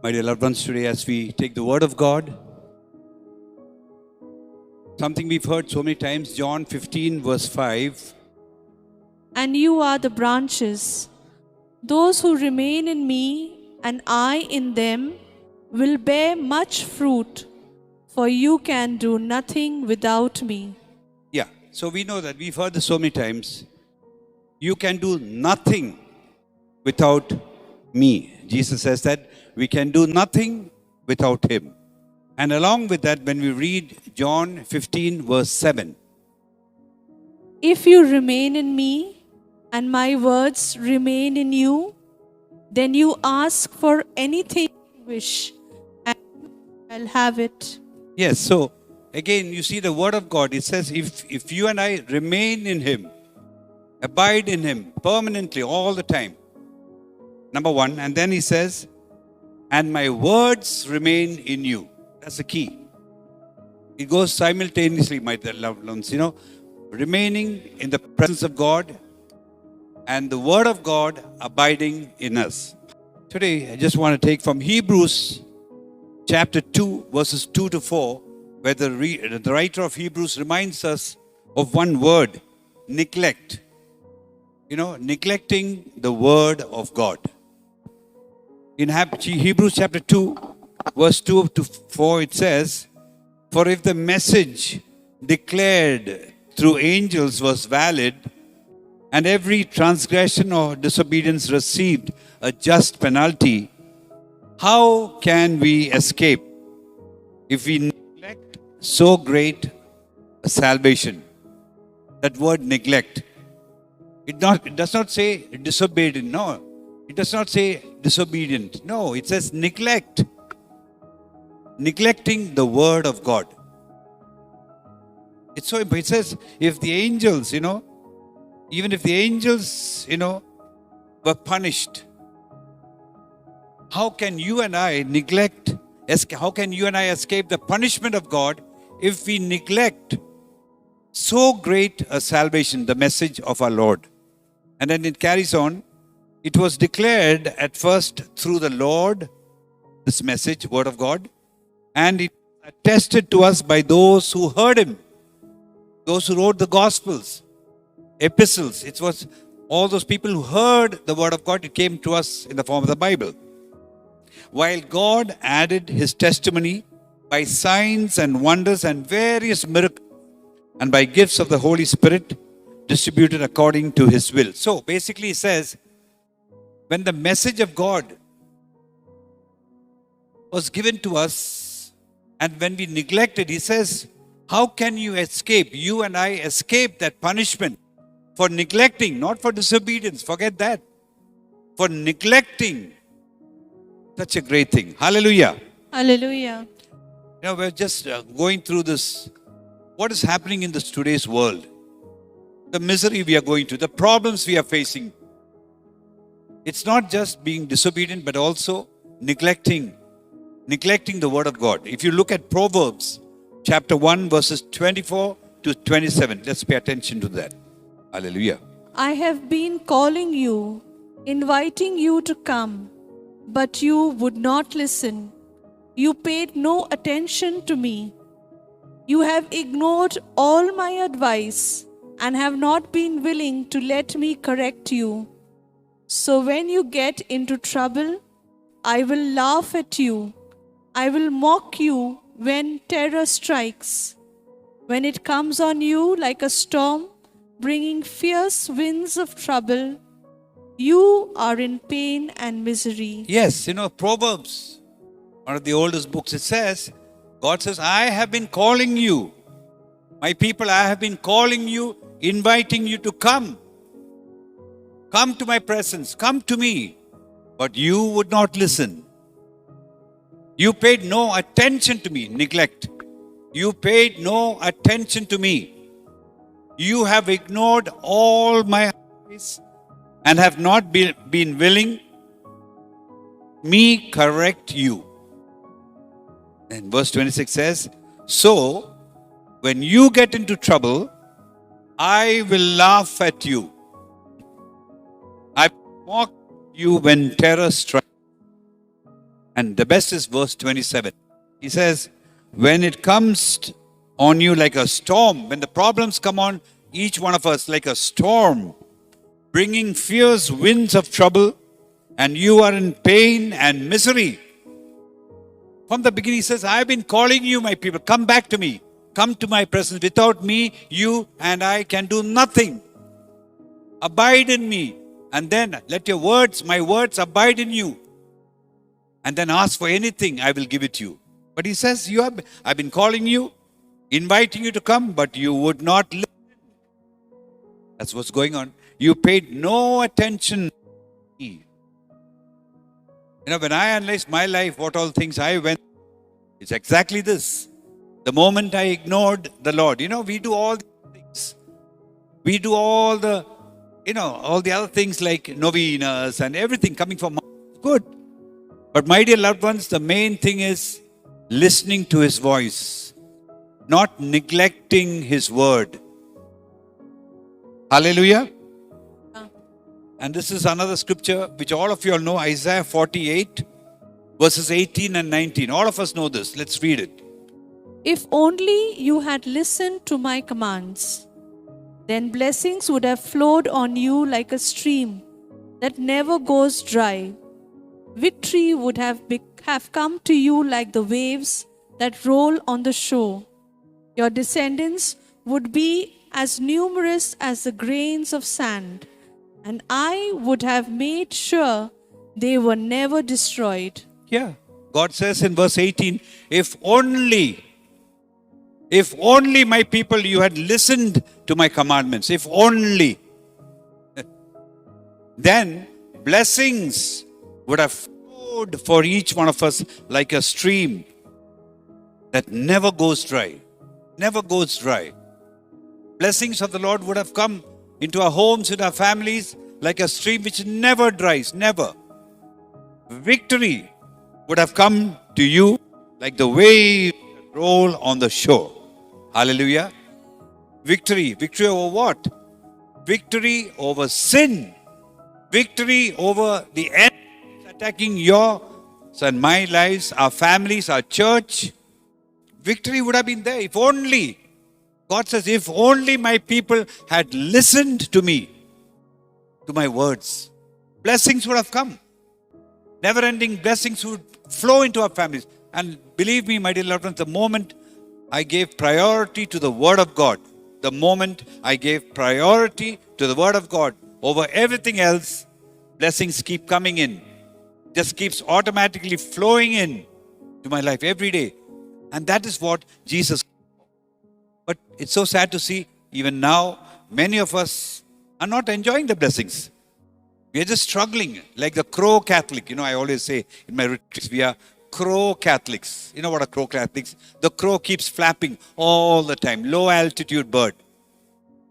My dear loved ones, today as we take the Word of God, something we've heard so many times, John 15 verse 5. And you are the branches. Those who remain in me and I in them will bear much fruit, for you can do nothing without me. Yeah, so we know that we've heard this so many times. You can do nothing without me. Jesus says that we can do nothing without him. And along with that, when we read John 15 verse 7. If you remain in me and my words remain in you, then you ask for anything you wish and I'll have it. Yes, so again you see the Word of God. It says if you and I remain in him, abide in him permanently all the time. Number one. And then he says, and my words remain in you. That's the key. It goes simultaneously, my loved ones, remaining in the presence of God and the Word of God abiding in us. Today, I just want to take from Hebrews chapter 2, verses 2 to 4, where the writer of Hebrews reminds us of one word, neglect. Neglecting the Word of God. In Hebrews chapter 2, verse 2 to 4, it says, for if the message declared through angels was valid, and every transgression or disobedience received a just penalty, how can we escape if we neglect so great a salvation? That word neglect. It does not say disobedient. No. It does not say disobedient. No, it says neglect. Neglecting the Word of God. It's so important. It says if the angels, even if the angels, were punished, how can you and I how can you and I escape the punishment of God if we neglect so great a salvation, the message of our Lord? And then it carries on. It was declared at first through the Lord, this message, Word of God, and it was attested to us by those who heard him, those who wrote the Gospels, epistles. It was all those people who heard the Word of God. It came to us in the form of the Bible. While God added his testimony by signs and wonders and various miracles and by gifts of the Holy Spirit distributed according to his will. So basically it says, when the message of God was given to us and when we neglect it, he says, how can you and I escape that punishment for neglecting, not for disobedience, forget that, for neglecting such a great thing. Hallelujah. Hallelujah. We're just going through this, what is happening in this today's world, the misery we are going through, the problems we are facing. It's not just being disobedient, but also neglecting the Word of God. If you look at Proverbs chapter 1, verses 24 to 27, let's pay attention to that. Hallelujah. I have been calling you, inviting you to come, but you would not listen. You paid no attention to me. You have ignored all my advice and have not been willing to let me correct you. So when you get into trouble, I will laugh at you. I will mock you when terror strikes. When it comes on you like a storm, bringing fierce winds of trouble, you are in pain and misery. Yes, Proverbs, one of the oldest books, it says, God says, I have been calling you. My people, I have been calling you, inviting you to come. Come to my presence, come to me. But you would not listen. You paid no attention to me, neglect. You paid no attention to me. You have ignored all my advice and have not been willing, me correct you. And verse 26 says, so when you get into trouble, I will laugh at you. I will mock you when terror strikes. And the best is verse 27. He says, when it comes on you like a storm, when the problems come on each one of us like a storm, bringing fierce winds of trouble, and you are in pain and misery. From the beginning, he says, I have been calling you, my people. Come back to me. Come to my presence. Without me, you and I can do nothing. Abide in me. And then let your words, my words, abide in you. And then ask for anything, I will give it to you. But he says, I've been calling you, inviting you to come, but you would not listen. That's what's going on. You paid no attention to me. When I analyze my life, what all things I went, it's exactly this. The moment I ignored the Lord, we do all these things. We do all the, all the other things like novenas and everything coming from good. But my dear loved ones, the main thing is listening to His voice, not neglecting His word. Hallelujah. And this is another scripture which all of you all know, Isaiah 48, verses 18 and 19. All of us know this. Let's read it. If only you had listened to my commands, then blessings would have flowed on you like a stream that never goes dry. Victory would have come to you like the waves that roll on the shore. Your descendants would be as numerous as the grains of sand, and I would have made sure they were never destroyed. Yeah. God says in verse 18, if only my people, you had listened to my commandments, if only, then blessings would have flowed for each one of us like a stream that never goes dry. Never goes dry. Blessings of the Lord would have come into our homes, in our families, like a stream which never dries, never. Victory would have come to you like the waves that roll on the shore. Hallelujah. Victory. Victory over what? Victory over sin. Victory over the enemy attacking yours and my lives, our families, our church. Victory would have been there if only. God says, if only my people had listened to me, to my words, blessings would have come. Never-ending blessings would flow into our families. And believe me, my dear loved ones, the moment I gave priority to the Word of God, the moment I gave priority to the Word of God over everything else, blessings keep coming in. Just keeps automatically flowing in to my life every day. And that is what Jesus. But it's so sad to see, even now, many of us are not enjoying the blessings. We are just struggling, like the Crow Catholic. I always say in my retreats, we are Crow Catholics. You know what are Crow Catholics? The crow keeps flapping all the time, low altitude bird.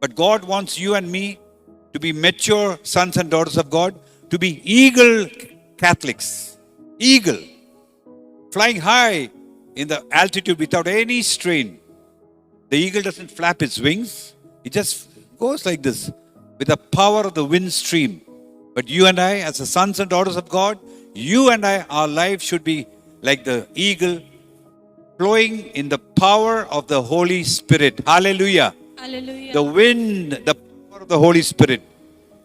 But God wants you and me to be mature sons and daughters of God, to be eagle Catholics. Eagle. Flying high in the altitude without any strain. The eagle doesn't flap its wings. It just goes like this with the power of the wind stream. But you and I, as the sons and daughters of God, you and I, our life should be like the eagle, flowing in the power of the Holy Spirit. Hallelujah. Hallelujah. The wind, the power of the Holy Spirit.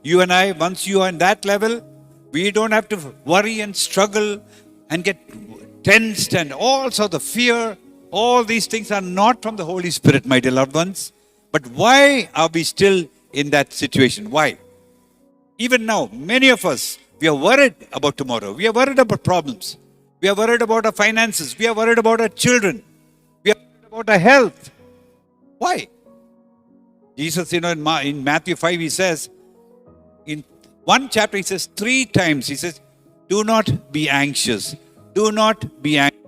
You and I, once you are in that level, we don't have to worry and struggle and get tensed and all sorts of fear. All these things are not from the Holy Spirit, my dear loved ones. But why are we still in that situation? Why? Even now, many of us, we are worried about tomorrow. We are worried about problems. We are worried about our finances. We are worried about our children. We are worried about our health. Why? Jesus, in Matthew 5, he says, in one chapter, he says 3 times, he says, do not be anxious. Do not be anxious.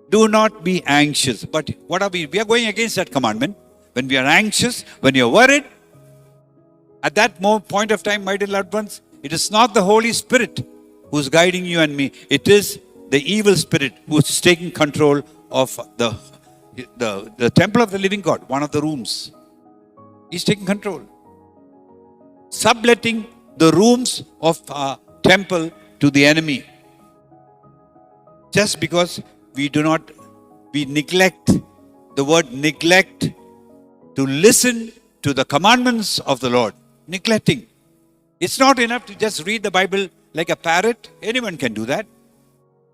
Do not be anxious. But what are we? We are going against that commandment. When we are anxious, when you are worried, at that point of time, my dear loved ones, It is not the Holy Spirit who's guiding you and me. It is the evil spirit who's taking control of the temple of the living God, one of the rooms. He's taking control. Subletting the rooms of our temple to the enemy. Just because we neglect, the word neglect, to listen to the commandments of the Lord. Neglecting. It's not enough to just read the Bible like a parrot. Anyone can do that.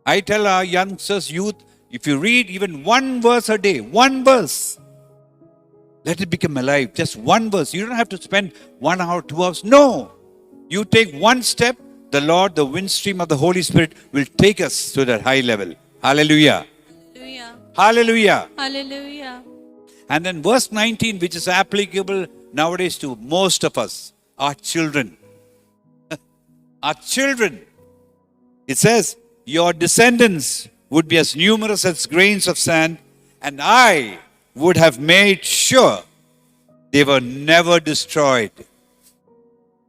I tell our youngsters, youth, if you read even one verse a day, one verse, let it become alive. Just one verse. You don't have to spend 1 hour, 2 hours. No. You take one step, the Lord, the wind stream of the Holy Spirit will take us to that high level. Hallelujah. Hallelujah. Hallelujah. Hallelujah. And then verse 19, which is applicable nowadays to most of us, our children. Our children. It says, your descendants would be as numerous as grains of sand, and I would have made sure they were never destroyed.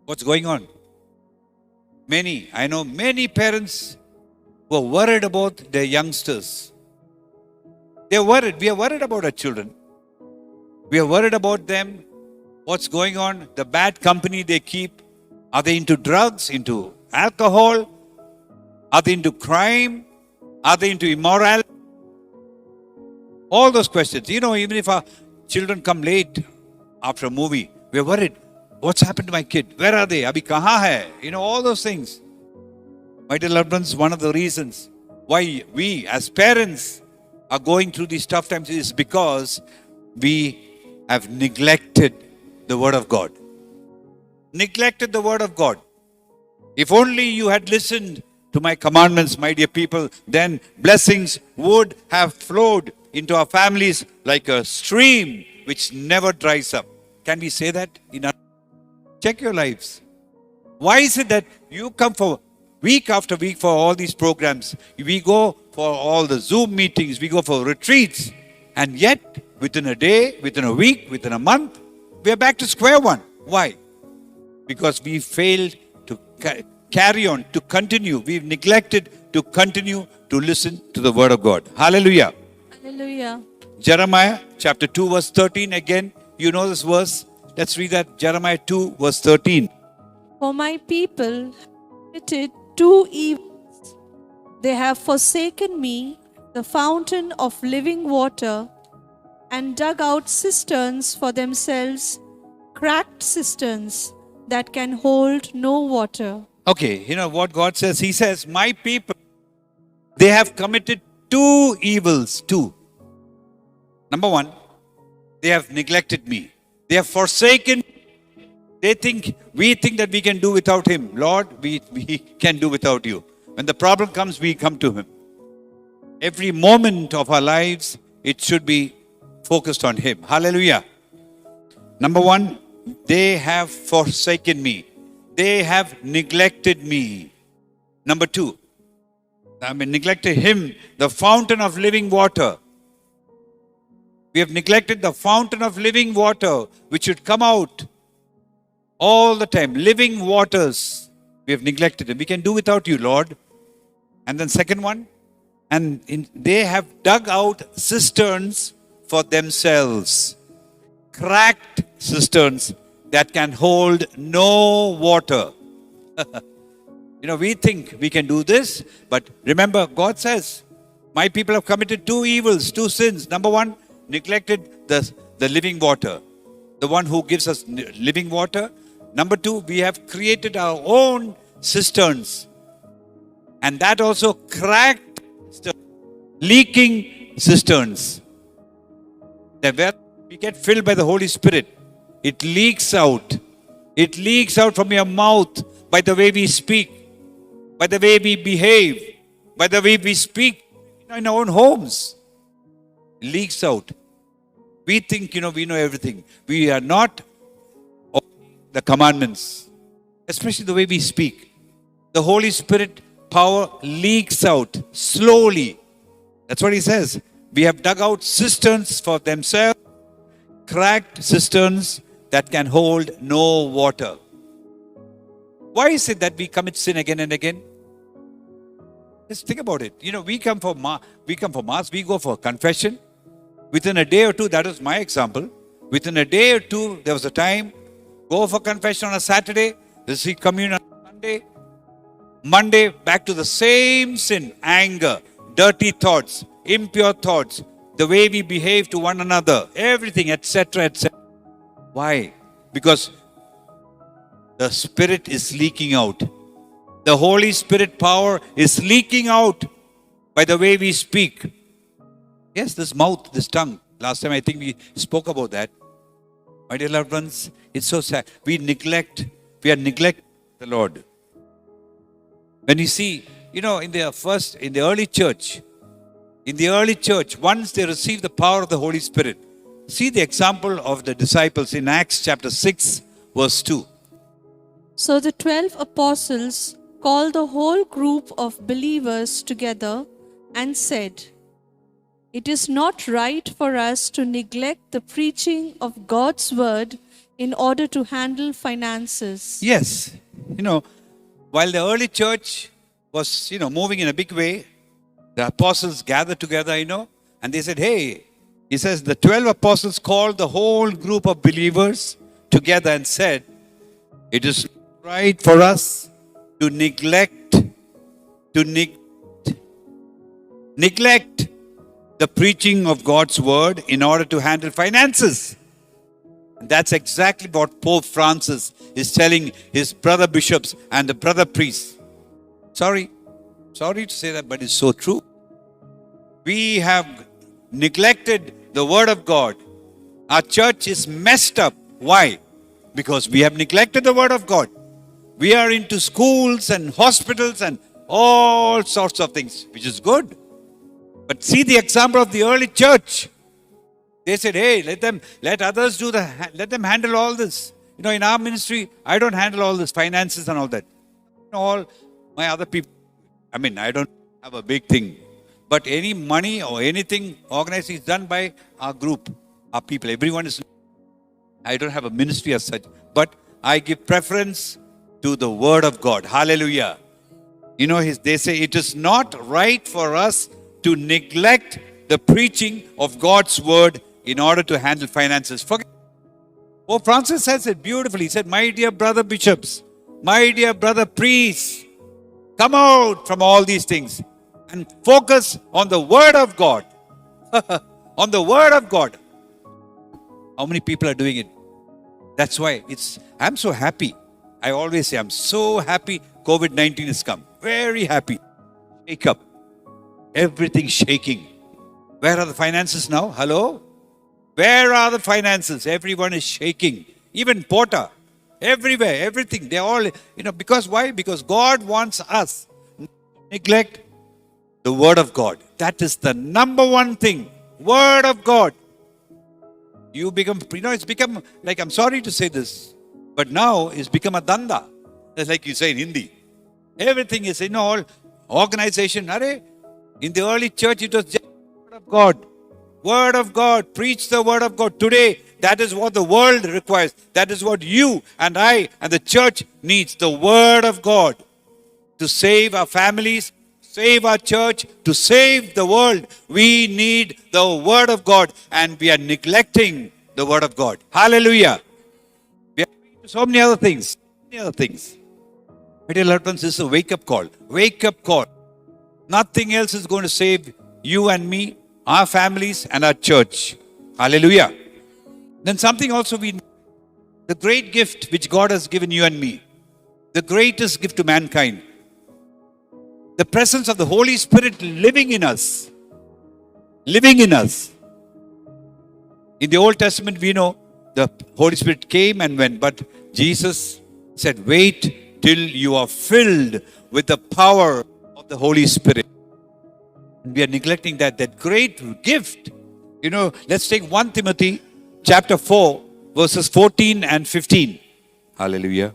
What's going on? I know many parents who are worried about their youngsters. They're worried. We are worried about our children. We are worried about them. What's going on? The bad company they keep. Are they into drugs, into alcohol? Are they into crime? Are they into immorality? All those questions. Even if our children come late after a movie, we're worried. What's happened to my kid? Where are they? Abhi kahan hai? All those things. My dear loved ones, one of the reasons why we as parents are going through these tough times is because we have neglected the Word of God. Neglected the Word of God. If only you had listened to my commandments, my dear people, then blessings would have flowed into our families like a stream which never dries up. Can we say that? Check your lives. Why is it that you come for week after week for all these programs? We go for all the Zoom meetings, we go for retreats, and yet within a day, within a week, within a month, we are back to square one. Why? Because we failed to carry on, to continue. We've neglected to continue to listen to the Word of God. Hallelujah. Hallelujah. Jeremiah chapter 2 verse 13 again. You know this verse. Let's read that. Jeremiah 2 verse 13. For my people have committed two evils. They have forsaken me, the fountain of living water, and dug out cisterns for themselves, cracked cisterns that can hold no water. Okay, you know what God says? He says, my people, they have committed two evils. Two. Number one, they have neglected me. They have forsaken. We think that we can do without Him. Lord, we can do without you. When the problem comes, we come to Him. Every moment of our lives, it should be focused on Him. Hallelujah. Number one, they have forsaken me. They have neglected me. Number two, neglected Him, the fountain of living water. We have neglected the fountain of living water, which should come out all the time. Living waters. We have neglected them. We can do without you, Lord. And then second one, they have dug out cisterns for themselves. Cracked cisterns that can hold no water. We think we can do this, but remember, God says, my people have committed two evils, two sins. Number one, neglected the living water, the one who gives us living water. Number two, we have created our own cisterns, and that also cracked, leaking cisterns. Where we get filled by the Holy Spirit, it leaks out. It leaks out from your mouth by the way we speak, by the way we behave, by the way we speak in our own homes. It leaks out. We think, we know everything. We are not obeying the commandments, especially the way we speak. The Holy Spirit power leaks out slowly. That's what He says. We have dug out cisterns for themselves, cracked cisterns that can hold no water. Why is it that we commit sin again and again? Just think about it. We come for mass, we go for confession. Within a day or two, that was my example. Within a day or two, there was a time, go for confession on a Saturday, receive communion on Sunday. Monday, back to the same sin, anger, dirty thoughts, impure thoughts, the way we behave to one another, everything, etc., etc. Why? Because the Spirit is leaking out. The Holy Spirit power is leaking out by the way we speak. Yes, this mouth, this tongue. Last time I think we spoke about that. My dear loved ones, it's so sad. We are neglecting the Lord. When you see, in the early church, once they received the power of the Holy Spirit, see the example of the disciples in Acts chapter 6, verse 2. So the 12 apostles called the whole group of believers together and said, "It is not right for us to neglect the preaching of God's word in order to handle finances." Yes, while the early church was, moving in a big way, the apostles gathered together, and they said, hey, he says, the 12 apostles called the whole group of believers together and said, it is right for us to neglect the preaching of God's word in order to handle finances. And that's exactly what Pope Francis is telling his brother bishops and the brother priests. Sorry to say that, but it's so true. We have neglected the word of God. Our church is messed up. Why? Because we have neglected the word of God. We are into schools and hospitals and all sorts of things, which is good. But see the example of the early church. They said, hey, let others let them handle all this. In our ministry, I don't handle all this finances and all that. All my other people, I don't have a big thing. But any money or anything organized is done by our group, our people. I don't have a ministry as such. But I give preference to the word of God. Hallelujah. They say it is not right for us to neglect the preaching of God's word in order to handle finances. Pope Francis says it beautifully. He said, my dear brother bishops, my dear brother priests, come out from all these things and focus on the word of God. On the word of God. How many people are doing it? That's why I'm so happy. I always say I'm so happy COVID-19 has come. Very happy. Shake up. Everything shaking. Where are the finances now? Hello? Where are the finances? Everyone is shaking. Even Porta. Everywhere. Everything. They're all, because why? Because God wants us to neglect the word of God. That is the number one thing. Word of God. It's become, like, I'm sorry to say this, but now it's become a danda. That's like you say in Hindi. Everything is, all organization. In the early church, it was just word of God. Word of God. Preach the word of God. Today, that is what the world requires. That is what you and I and the church needs. The word of God. To save our families, save our church, to save the world. We need the word of God. And we are neglecting the word of God. Hallelujah. We are doing so many other things. My dear loved ones, this is a wake-up call. Wake-up call. Nothing else is going to save you and me, our families, and our church. Hallelujah. Then something also the great gift which God has given you and me, the greatest gift to mankind, the presence of the Holy Spirit living in us. Living in us. In the Old Testament, we know the Holy Spirit came and went, but Jesus said, wait till you are filled with the power of the Holy Spirit. We are neglecting that great gift. Let's take 1 Timothy chapter 4, verses 14 and 15. Hallelujah.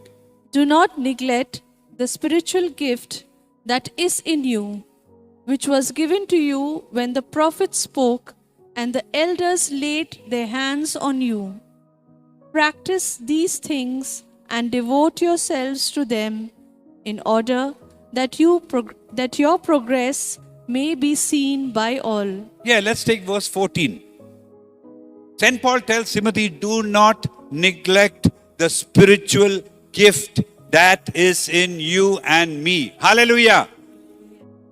Do not neglect the spiritual gift that is in you, which was given to you when the prophets spoke and the elders laid their hands on you. Practice these things and devote yourselves to them in order that your progress may be seen by all. Yeah, let's take verse 14. St. Paul tells Timothy, do not neglect the spiritual gift that is in you and me. Hallelujah.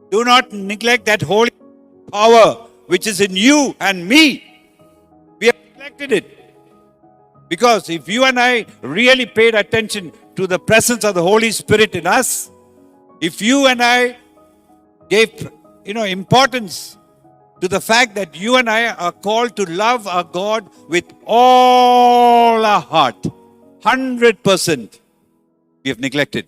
Do not neglect that holy power which is in you and me. We have neglected it. Because if you and I really paid attention to the presence of the Holy Spirit in us, if you and I gave importance to the fact that you and I are called to love our God with all our heart, 100%, we have neglected.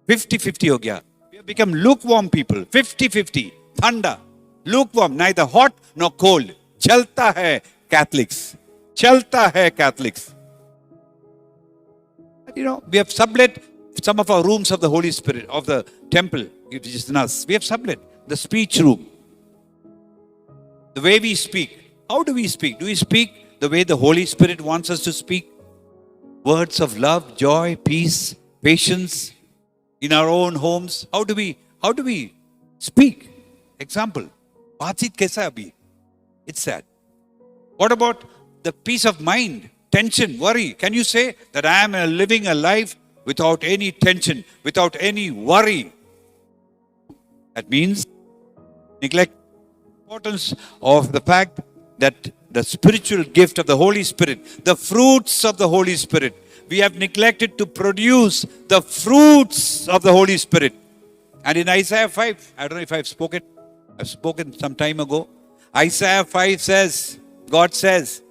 50-50 ho gaya. We have become lukewarm people. 50-50. Thunder. Lukewarm. Neither hot nor cold. Chalta hai Catholics. Chalta hai Catholics. We have sublet some of our rooms of the Holy Spirit, of the temple, which is in us. We have sublet the speech room. The way we speak. How do we speak? Do we speak the way the Holy Spirit wants us to speak? Words of love, joy, peace, patience in our own homes. How do we speak? Example. Baatcheet kaisa hai abhi? It's sad. What about the peace of mind? Tension, worry. Can you say that I am living a life without any tension, without any worry? That means neglect the importance of the fact that the spiritual gift of the Holy Spirit, the fruits of the Holy Spirit, we have neglected to produce the fruits of the Holy Spirit. And in Isaiah 5, I don't know if I've spoken some time ago. Isaiah 5 says, God says,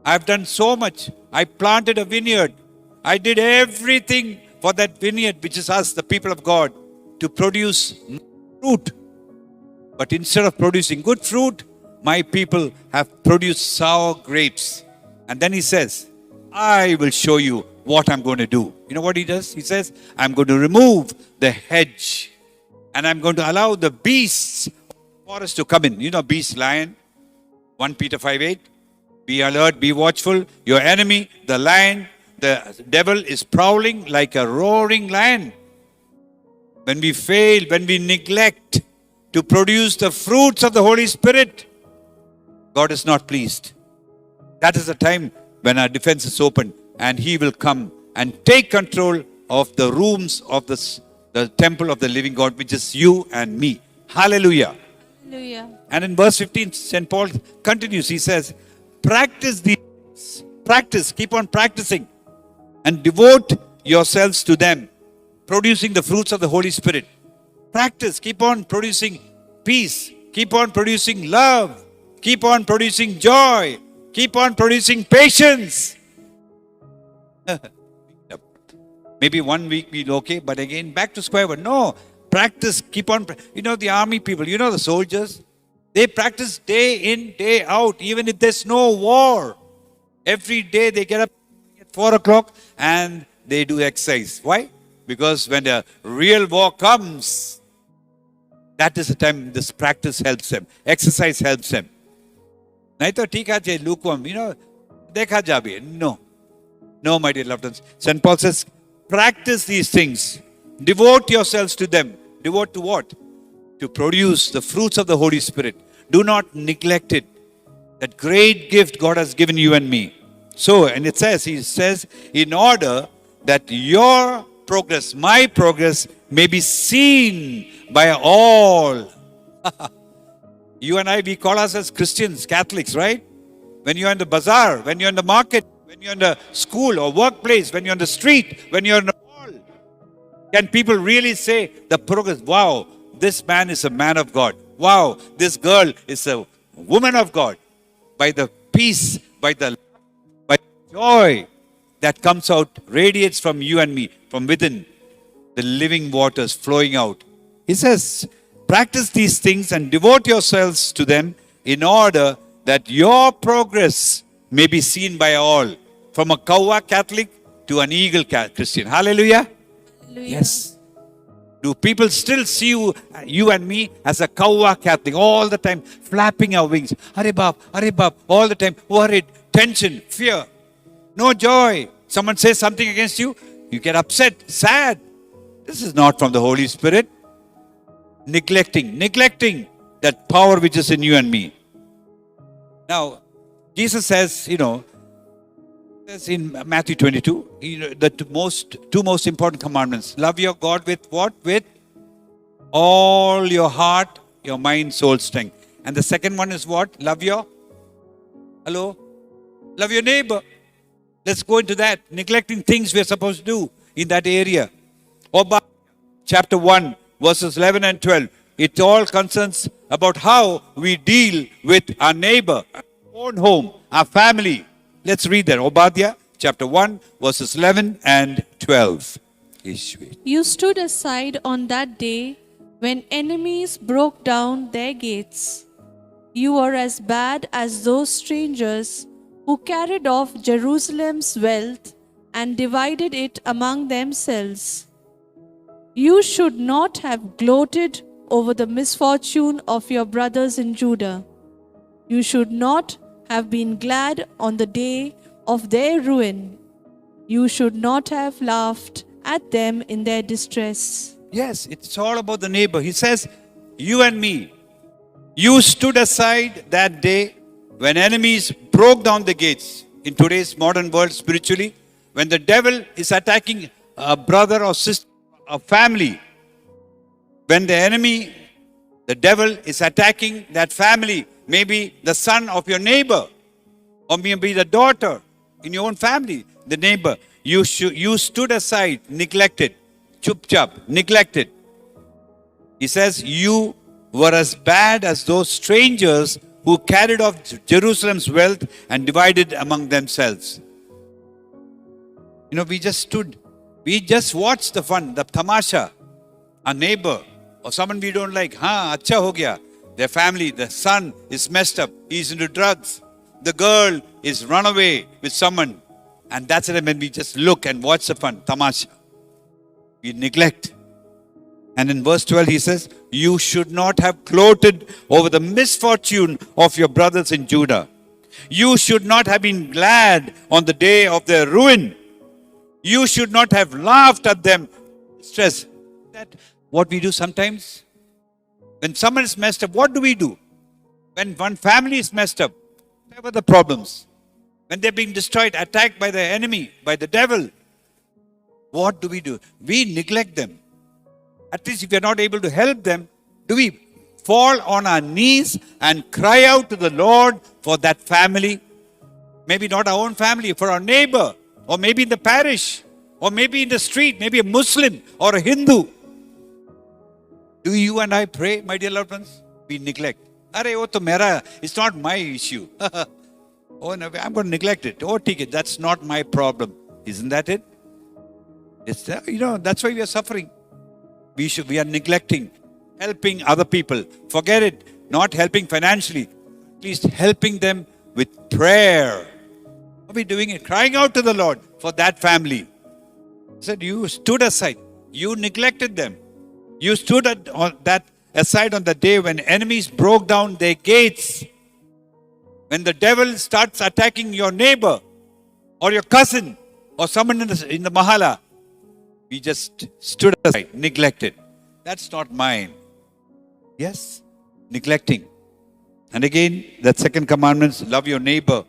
I've done so much. I planted a vineyard. I did everything for that vineyard, which is us, the people of God, to produce fruit. But instead of producing good fruit, my people have produced sour grapes. And then he says, I will show you what I'm going to do. You know what he does? He says, I'm going to remove the hedge. And I'm going to allow the beasts of the forest to come in. You know, beast, lion. 1 Peter 5:8. Be alert, be watchful. Your enemy, the lion, the devil is prowling like a roaring lion. When we fail, when we neglect to produce the fruits of the Holy Spirit, God is not pleased. That is the time when our defense is open and He will come and take control of the rooms of the temple of the living God, which is you and me. Hallelujah. Hallelujah. And in verse 15, St. Paul continues. He says, practice these things. Practice, keep on practicing and devote yourselves to them, producing the fruits of the Holy Spirit. Practice, keep on producing peace, keep on producing love, keep on producing joy, keep on producing patience. Maybe 1 week we'll okay, but again back to square one. No, practice, keep on. The army people, the soldiers, they practice day in, day out, even if there's no war. Every day they get up at 4 o'clock and they do exercise. Why? Because when the real war comes, that is the time this practice helps them. Exercise helps them. Nahi to theek hai lukewarm, dekha jabe. No. No, my dear loved ones. St. Paul says, practice these things. Devote yourselves to them. Devote to what? To produce the fruits of the Holy Spirit. Do not neglect it. That great gift God has given you and me. So, and it says, he says, in order that your progress, my progress, may be seen by all. You and I, we call ourselves Christians, Catholics, right? When you're in the bazaar, when you're in the market, when you're in the school or workplace, when you're on the street, when you're in the mall, can people really say the progress? Wow, this man is a man of God. Wow, this girl is a woman of God. By the peace, by the joy that comes out, radiates from you and me, from within, the living waters flowing out. He says, practice these things and devote yourselves to them in order that your progress may be seen by all. From a Kauwa Catholic to an Eagle Christian. Hallelujah. Hallelujah. Yes. Do people still see you and me as a Kauwa Catholic all the time, flapping our wings? Hare Bab, all the time, worried, tension, fear, no joy, Someone says something against you, you get upset, sad. This is not from the Holy Spirit. Neglecting that power which is in you and me. Now, Jesus says, says in Matthew 22, the two most important commandments. Love your God with what? With all your heart, your mind, soul, strength. And the second one is what? Love your neighbor. Let's go into that. Neglecting things we're supposed to do in that area. Obadiah chapter 1, verses 11 and 12. It all concerns about how we deal with our neighbor, our own home, our family. Let's read that. Obadiah chapter 1, verses 11 and 12. You stood aside on that day when enemies broke down their gates. You were as bad as those strangers who carried off Jerusalem's wealth and divided it among themselves. You should not have gloated over the misfortune of your brothers in Judah. You should not have been glad on the day of their ruin. You should not have laughed at them in their distress. Yes, it's all about the neighbor. He says, you and me, you stood aside that day when enemies broke down the gates. In today's modern world, spiritually, when the devil is attacking a brother or sister, a family, when the enemy, the devil is attacking that family, maybe the son of your neighbor, or maybe the daughter in your own family, the neighbor, you stood aside, neglected, chup chap, neglected. He says, you were as bad as those strangers who carried off Jerusalem's wealth and divided among themselves. We just stood. We just watched the fun, the tamasha. Our neighbor or someone we don't like, acha ho gaya. Their family, the son is messed up. He's into drugs. The girl is run away with someone. And that's it when we just look and watch the fun, tamasha. We neglect. And in verse 12 he says, you should not have gloated over the misfortune of your brothers in Judah. You should not have been glad on the day of their ruin. You should not have laughed at them. Stress. That what we do sometimes. When someone is messed up, what do we do? When one family is messed up, whatever the problems, when they're being destroyed, attacked by the enemy, by the devil, what do? We neglect them. At least if we are not able to help them, do we fall on our knees and cry out to the Lord for that family? Maybe not our own family, for our neighbor, or maybe in the parish, or maybe in the street, maybe a Muslim or a Hindu. Do you and I pray, my dear loved ones? We neglect. It's not my issue. Oh, no, I'm going to neglect it. Oh, take it. That's not my problem. Isn't that it? It's that's why we are suffering. We are neglecting, helping other people. Forget it. Not helping financially. At least helping them with prayer. Are we doing it? Crying out to the Lord for that family. He said, you stood aside. You neglected them. You stood aside on the day when enemies broke down their gates. When the devil starts attacking your neighbor or your cousin or someone in the mahala, we just stood aside, neglected. That's not mine. Yes, neglecting. And again, that second commandment, love your neighbor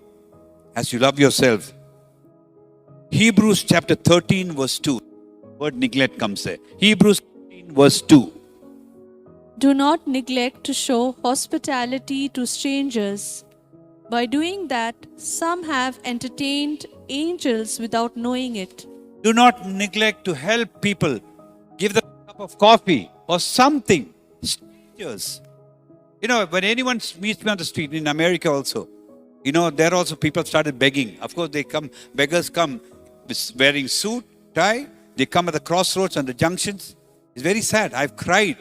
as you love yourself. Hebrews chapter 13 verse 2. Word neglect comes there. Hebrews 13 verse 2. Do not neglect to show hospitality to strangers. By doing that, some have entertained angels without knowing it. Do not neglect to help people. Give them a cup of coffee or something. Strangers. When anyone meets me on the street, in America also, there also people started begging. Of course, beggars come wearing suit, tie. They come at the crossroads and the junctions. It's very sad. I've cried.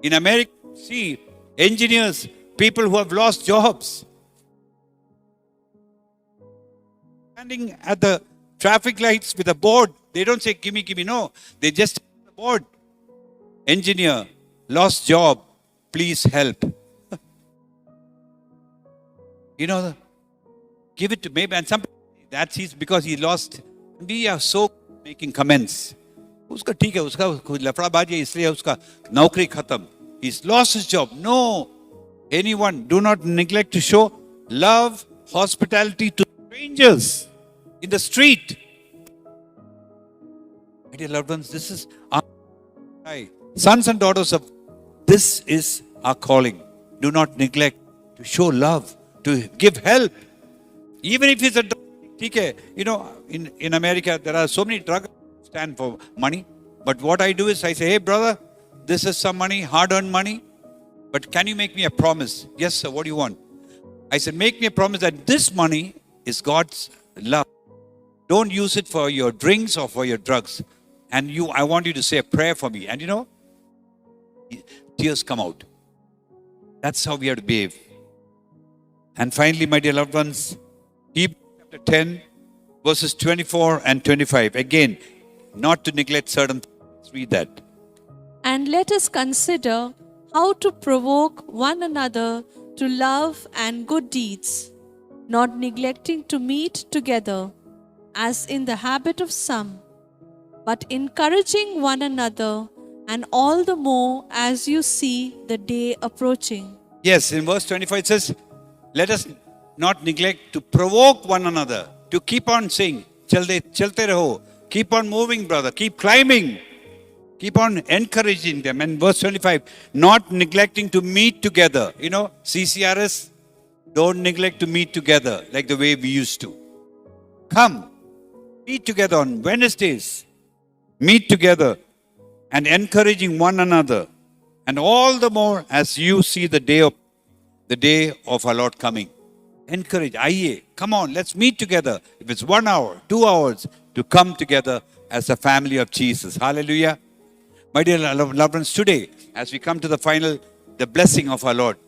In America, see, engineers, people who have lost jobs, standing at the traffic lights with a board. They don't say, gimme, no. They just the board. Engineer, lost job, please help. Give it to maybe, and some that's because he lost We are so making comments. उसका ठीक है, उसका कुछ लफड़ाबाजी है इसलिए उसका नौकरी खत्म. He's lost his job. No. Anyone, do not neglect to show love, hospitality to strangers in the street. My dear loved ones, this is our sons and daughters of this is our calling. Do not neglect to show love, to give help. Even if it's a drug, okay, you know, in America, there are so many drugs stand for money. But what I do is I say, hey, brother, this is some money, hard-earned money. But can you make me a promise? Yes, sir, what do you want? I said, make me a promise that this money is God's love. Don't use it for your drinks or for your drugs. And I want you to say a prayer for me. And you know, tears come out. That's how we have to behave. And finally, my dear loved ones, Hebrews chapter 10, verses 24 and 25. Again, not to neglect certain things. Let's read that. And let us consider how to provoke one another to love and good deeds, not neglecting to meet together, as in the habit of some, but encouraging one another, and all the more as you see the day approaching. Yes, in verse 25 it says, let us not neglect to provoke one another, to keep on saying, chalte raho, keep on moving, brother, keep climbing. Keep on encouraging them. And verse 25, not neglecting to meet together. You know, CCRS, don't neglect to meet together like the way we used to. Come, meet together on Wednesdays. Meet together and encouraging one another. And all the more as you see the day of our Lord coming. Encourage, aye, come on, let's meet together. If it's 1 hour, 2 hours, to come together as a family of Jesus. Hallelujah. My dear loved ones, today, as we come to the blessing of our Lord,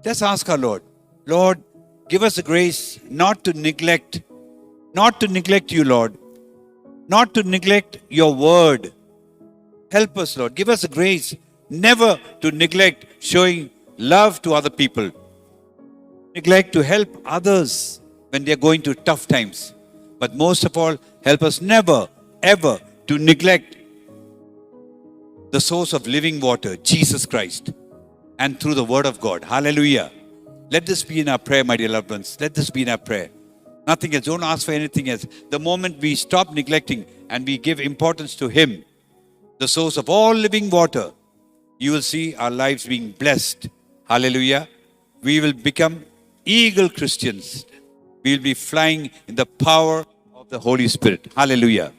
let's ask our Lord, Lord, give us the grace not to neglect you, Lord, not to neglect your word. Help us, Lord. Give us the grace never to neglect showing love to other people. Neglect to help others when they are going through tough times. But most of all, help us never, ever to neglect the source of living water, Jesus Christ, and through the word of God. Hallelujah. Let this be in our prayer, my dear loved ones. Let this be in our prayer. Nothing else. Don't ask for anything else. The moment we stop neglecting and we give importance to Him, the source of all living water, you will see our lives being blessed. Hallelujah. We will become eagle Christians. We will be flying in the power of the Holy Spirit. Hallelujah.